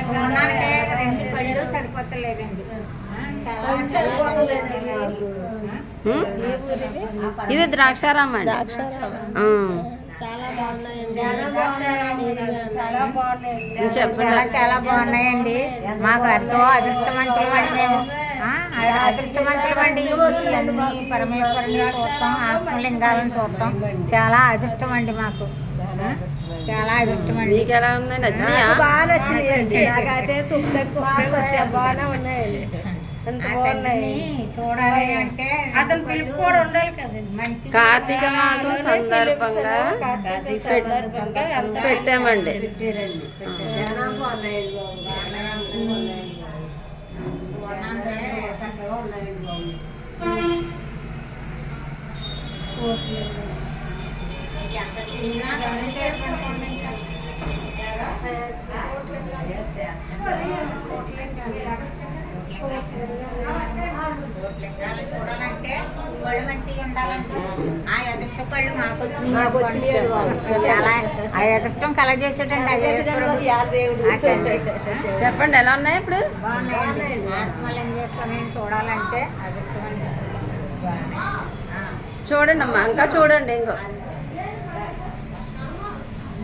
చూడడానికి రెండు పళ్ళు సరిపోతలేదండి. ఇది ద్రాక్షారామం అండి. చాలా బాగున్నాయండి. చెప్పండి. చాలా బాగున్నాయండి. మాకు ఎంతో అదృష్టవంతులు అండి. మేము అదృష్టవంతులు అండి. పరమేశ్వరుని చూస్తాం, ఆత్మలింగాలను చూస్తాం. చాలా అదృష్టం అండి మాకు. చాలా అదృష్టం అండి. మీకు ఎలా ఉందండి? నచ్చినాయా? బాగా నచ్చినాయండి. బాగా ఉన్నాయండి. చూడాలి అంటే అతను పిలుపు కూడా ఉండాలి కదండి. మంచి కార్తీక మాసం సందర్భంగా పెట్టామండి. చూడాలంటే వాళ్ళు మంచిగా ఉండాలంటే ఆ అదృష్ట పళ్ళు మాకు వచ్చి చాలా ఆ అదృష్టం కలగజేసాడండి. చెప్పండి ఎలా ఉన్నాయి ఇప్పుడు? బాగున్నాయండి. ఆస్మలం చేసుకొని చూడాలంటే అదృష్టం. చూడండి అమ్మా, ఇంకా చూడండి ఇంకో